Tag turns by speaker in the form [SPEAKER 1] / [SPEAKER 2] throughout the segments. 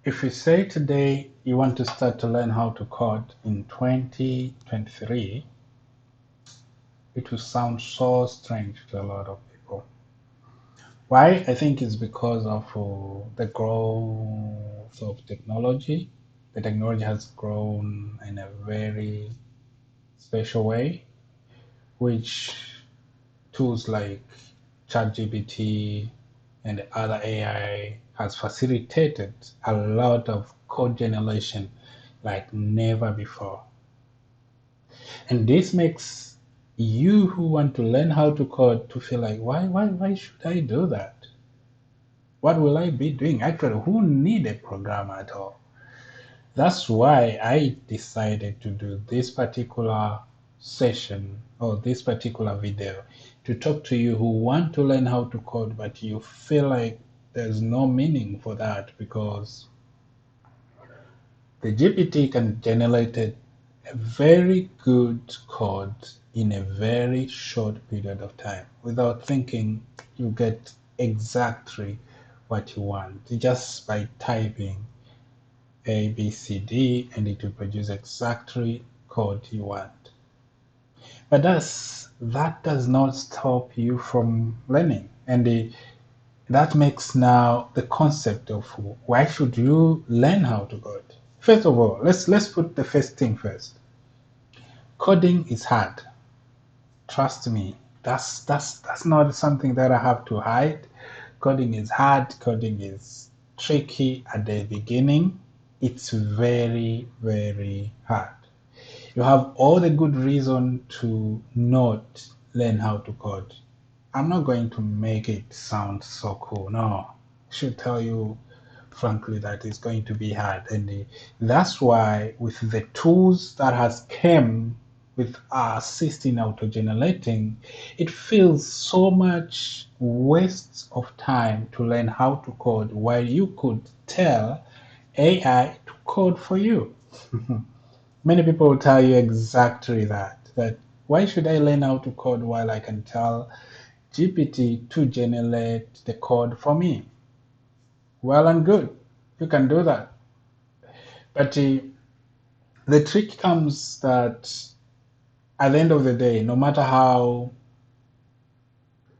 [SPEAKER 1] If you say today you want to start to learn how to code in 2023, it will sound so strange to a lot of people. Why? I think it's because of the growth of technology. The technology has grown in a very special way, which tools like ChatGPT and other AI has facilitated a lot of code generation like never before. And this makes you who want to learn how to code to feel like, why should I do that? What will I be doing? Actually, who need a programmer at all? That's why I decided to do this particular session or this particular video to talk to you who want to learn how to code, but you feel like there's no meaning for that because the GPT can generate a very good code in a very short period of time. Without thinking, you get exactly what you want just by typing A, B, C, D, and it will produce exactly code you want. But that does not stop you from learning. And that makes now the concept of why should you learn how to code? First of all, let's put the first thing first. Coding is hard. Trust me. That's not something that I have to hide. Coding is hard. Coding is tricky at the beginning. It's very, very hard. You have all the good reason to not learn how to code. I'm not going to make it sound so cool. No, I should tell you frankly that it's going to be hard, and that's why with the tools that has came with assisting auto-generating, it feels so much waste of time to learn how to code while you could tell AI to code for you. Many people will tell you exactly that why should I learn how to code while I can tell GPT to generate the code for me? Well and good, you can do that. But the trick comes that at the end of the day, no matter how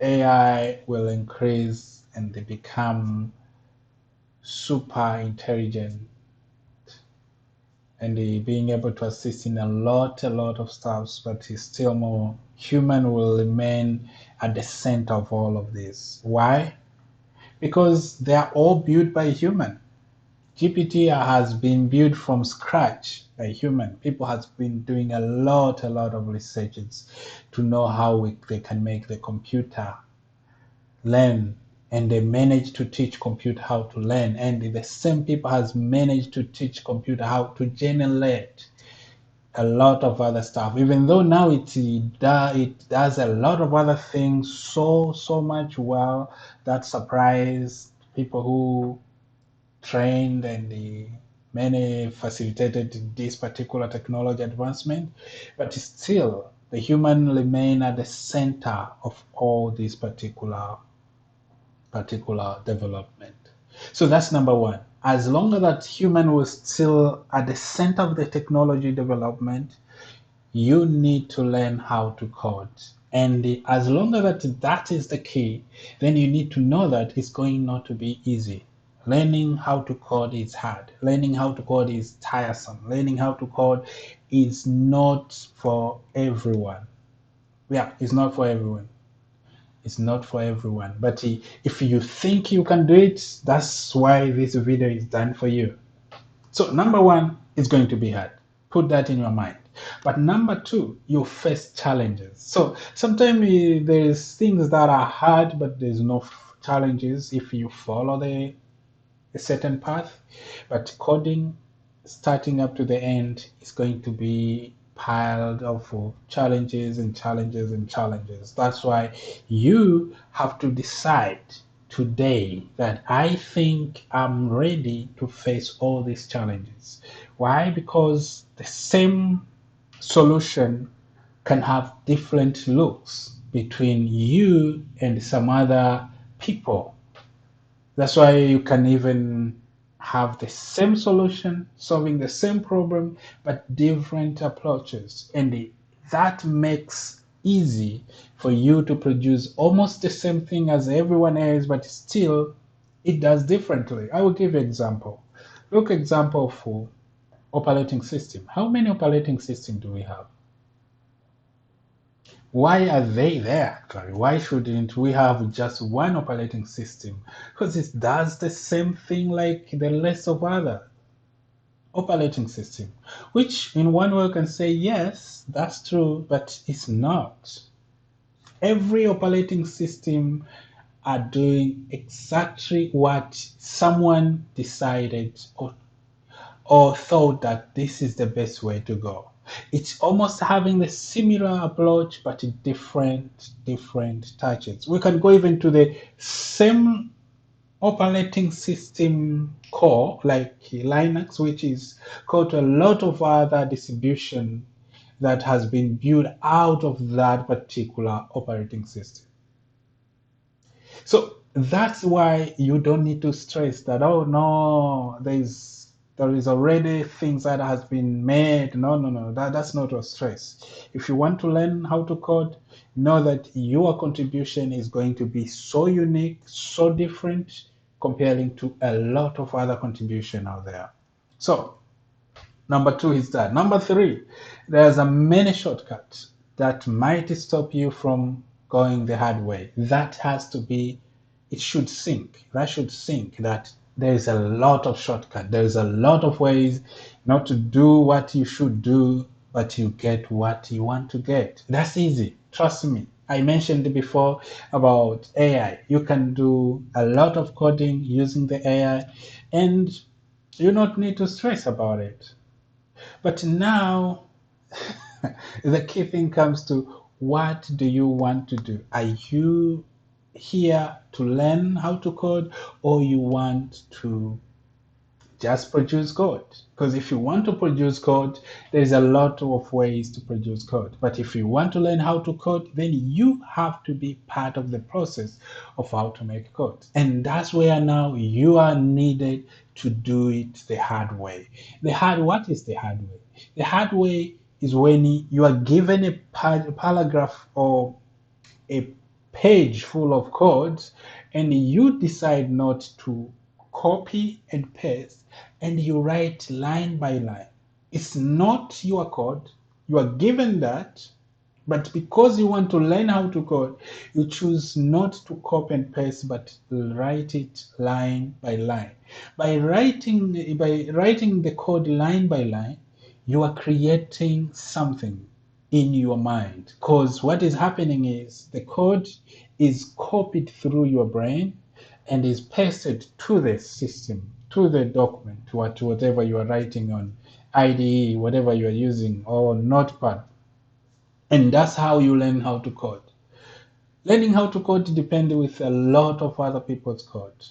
[SPEAKER 1] AI will increase and they become super intelligent and being able to assist in a lot of stuff, but it's still more human will remain at the center of all of this. Why? Because they are all built by human. GPT has been built from scratch by human. People has been doing a lot of researches to know how they can make the computer learn, and they managed to teach computer how to learn, and the same people has managed to teach computer how to generate a lot of other stuff, even though now it does a lot of other things so much well that surprise people who trained and the many facilitated this particular technology advancement, but still the human remain at the center of all this particular development. So that's number one. As long as that human was still at the center of the technology development, you need to learn how to code. And as long as that is the key, then you need to know that it's going not to be easy. Learning how to code is hard. Learning how to code is tiresome. Learning how to code is not for everyone. Yeah, it's not for everyone. It's not for everyone. But if you think you can do it, that's why this video is done for you. So number one is going to be hard. Put that in your mind. But number two, you face challenges. So sometimes there's things that are hard, but there's no challenges if you follow a certain path. But coding, starting up to the end, is going to be piled of challenges and challenges and challenges. That's why you have to decide today that I think I'm ready to face all these challenges. Why? Because the same solution can have different looks between you and some other people. That's why you can even have the same solution, solving the same problem, but different approaches. And that makes easy for you to produce almost the same thing as everyone else, but still it does differently. I will give you example. Look example for operating system. How many operating systems do we have? Why are they there actually? Why shouldn't we have just one operating system? Because it does the same thing like the rest of other operating system, which in one way can say yes, that's true, but it's not. Every operating system are doing exactly what someone decided or thought that this is the best way to go. It's almost having the similar approach, but different touches. We can go even to the same operating system core, like Linux, which is got a lot of other distribution that has been built out of that particular operating system. So that's why you don't need to stress that, oh no, there is already things that has been made. No, that's not a stress. If you want to learn how to code, know that your contribution is going to be so unique, so different comparing to a lot of other contribution out there. So number two is that. Number three, there's a many shortcuts that might stop you from going the hard way. That has to be, it should sink. That should sink that there's a lot of shortcut. There's a lot of ways not to do what you should do, but you get what you want to get. That's easy. Trust me. I mentioned before about AI. You can do a lot of coding using the AI and you don't need to stress about it. But now the key thing comes to, what do you want to do? Are you here to learn how to code, or you want to just produce code? Because if you want to produce code, there's a lot of ways to produce code. But if you want to learn how to code, then you have to be part of the process of how to make code. And that's where now you are needed to do it the hard way. What is the hard way? The hard way is when you are given a paragraph or a page full of codes and you decide not to copy and paste and you write line by line. It's not your code. You are given that, but because you want to learn how to code, you choose not to copy and paste, but write it line by line. By writing the code line by line, you are creating something in your mind. Because what is happening is the code is copied through your brain and is pasted to the system, to the document, whatever you are writing on IDE, whatever you are using, or Notepad. And that's how you learn how to code. Learning how to code depends with a lot of other people's code.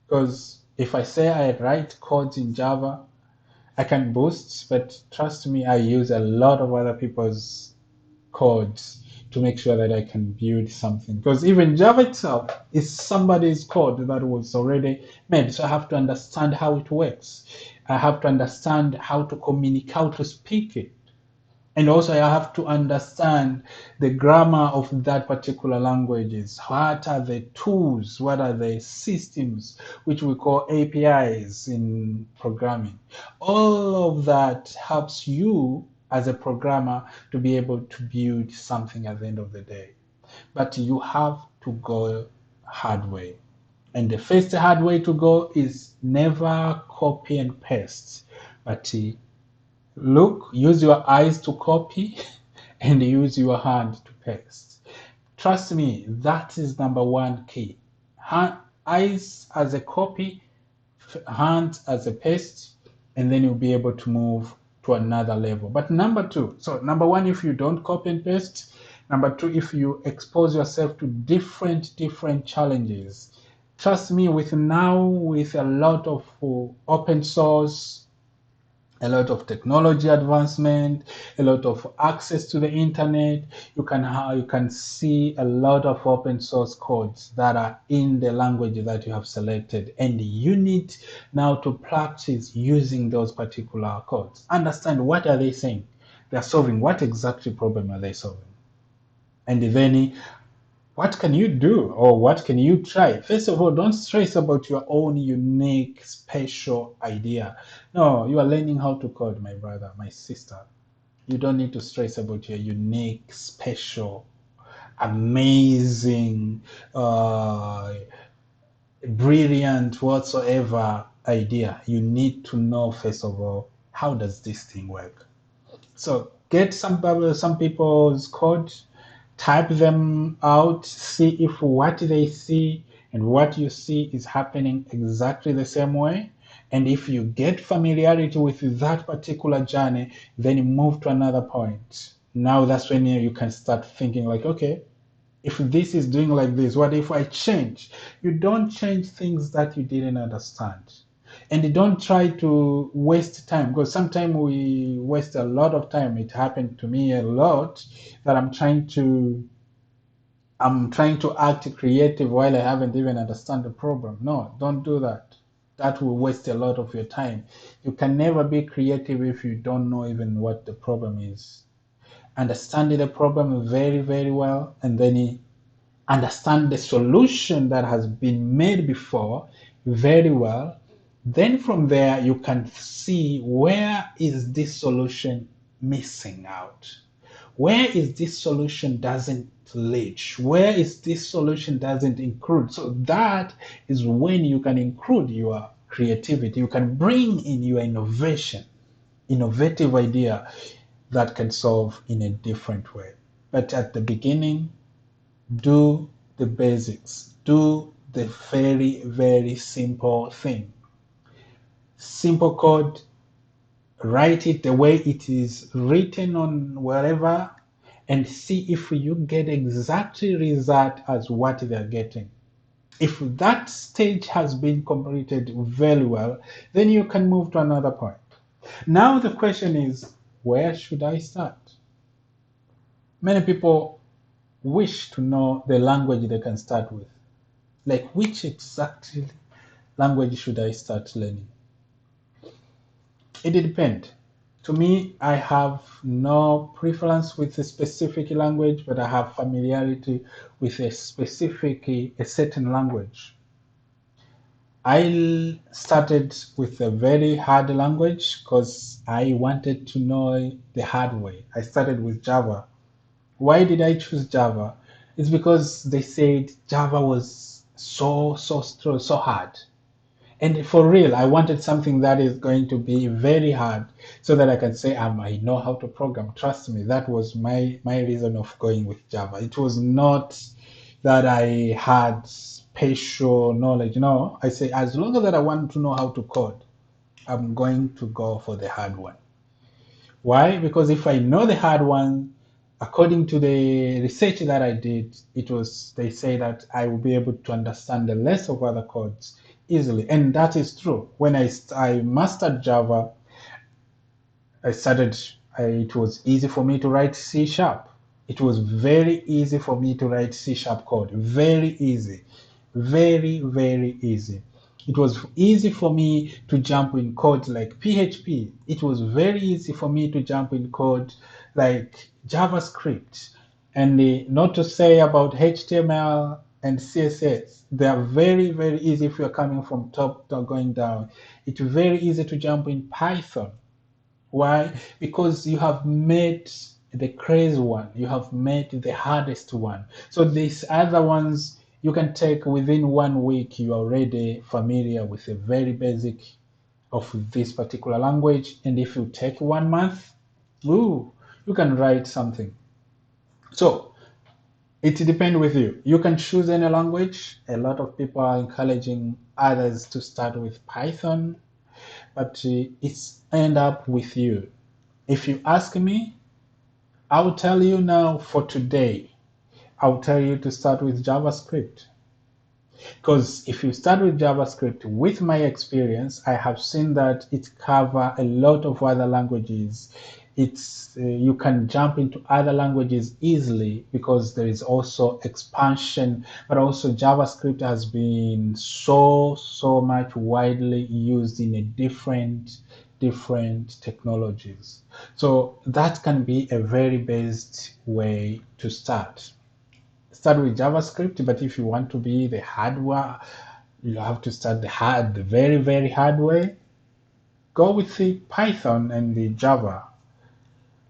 [SPEAKER 1] Because if I say I write codes in Java, I can boast, but trust me, I use a lot of other people's codes to make sure that I can build something. Because even Java itself is somebody's code that was already made. So I have to understand how it works. I have to understand how to communicate, how to speak it. And also I have to understand the grammar of that particular languages. What are the tools? What are the systems, which we call APIs in programming? All of that helps you as a programmer to be able to build something at the end of the day. But you have to go hard way. And the first hard way to go is never copy and paste, but look, use your eyes to copy and use your hand to paste. Trust me, that is number one key. Eyes as a copy, hand as a paste, and then you'll be able to move to another level. But number two, so number one, if you don't copy and paste. Number two, if you expose yourself to different challenges. Trust me, with a lot of open source a lot of technology advancement, a lot of access to the internet. You can see a lot of open source codes that are in the language that you have selected, and you need now to practice using those particular codes. Understand what are they saying? They are solving what exactly problem are they solving? And then what can you do or what can you try? First of all, don't stress about your own unique, special idea. No, you are learning how to code, my brother, my sister. You don't need to stress about your unique, special, amazing, brilliant, whatsoever idea. You need to know, first of all, how does this thing work? So get some people's code, type them out, see if what they see and what you see is happening exactly the same way. And if you get familiarity with that particular journey, then you move to another point. Now that's when you can start thinking like, okay, if this is doing like this, what if I change? You don't change things that you didn't understand. And you don't try to waste time, because sometimes we waste a lot of time. It happened to me a lot that I'm trying to act creative while I haven't even understand the problem. No, don't do that. That will waste a lot of your time. You can never be creative if you don't know even what the problem is. Understanding the problem very, very well, and then understand the solution that has been made before very well. Then from there, you can see where is this solution missing out? Where is this solution doesn't reach? Where is this solution doesn't include? So that is when you can include your creativity. You can bring in your innovative idea that can solve in a different way. But at the beginning, do the basics. Do the very, very simple thing. Simple code, write it the way it is written on wherever, and see if you get exactly result as what they're getting. If that stage has been completed very well, then you can move to another point. Now the question is, where should I start? Many people wish to know the language they can start with. Like, which exactly language should I start learning? It depends. To me, I have no preference with a specific language, but I have familiarity with a certain language. I started with a very hard language because I wanted to know the hard way. I started with Java. Why did I choose Java? It's because they said Java was so hard. And for real, I wanted something that is going to be very hard so that I can say, I know how to program. Trust me, that was my reason of going with Java. It was not that I had special knowledge. No, I say, as long as I want to know how to code, I'm going to go for the hard one. Why? Because if I know the hard one, according to the research that I did, they say that I will be able to understand the rest of other codes easily, and that is true. When I mastered Java, I started. It was easy for me to write C sharp. It was very easy for me to write C sharp code. Very easy, very easy. It was easy for me to jump in code like PHP. It was very easy for me to jump in code like JavaScript. And not to say about HTML and CSS, they are very easy if you're coming from top to going down. It's very easy to jump in Python. Why? Because you have made the crazy one, you have made the hardest one. So these other ones you can take within 1 week, you are already familiar with the very basic of this particular language. And if you take 1 month, ooh, you can write something. So it depends with you. You can choose any language. A lot of people are encouraging others to start with Python, but it's end up with you. If you ask me, I'll tell you now for today, I'll tell you to start with JavaScript. Because if you start with JavaScript, with my experience, I have seen that it covers a lot of other languages. It's you can jump into other languages easily because there is also expansion, but also JavaScript has been so much widely used in a different technologies. So that can be a very best way to start with JavaScript, but if you want to be the hardware, you have to start the very hard way. Go with the Python and the Java,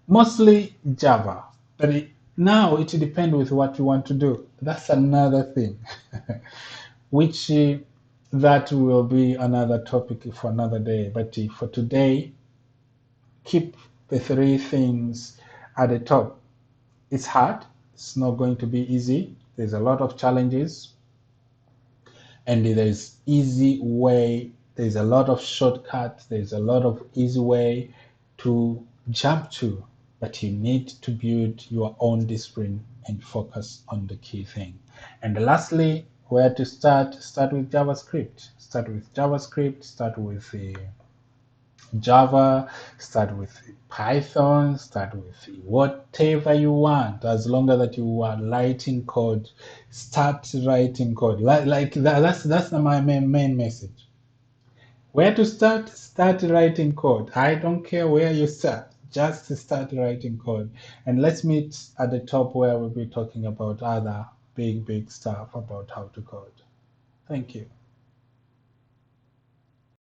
[SPEAKER 1] mostly Java. But now it depends with what you want to do. That's another thing, which that will be another topic for another day. But for today, keep the three things at the top. It's hard. It's not going to be easy. There's a lot of challenges, and there's a lot of shortcuts, there's a lot of easy way to jump to, but you need to build your own discipline and focus on the key thing. And lastly, where to start with JavaScript, start with the Java, start with Python, start with whatever you want, as long as that you are writing code, start writing code. Like that, that's my main message. Where to start writing code. I don't care where you start, just start writing code. And let's meet at the top where we'll be talking about other big stuff about how to code. Thank you.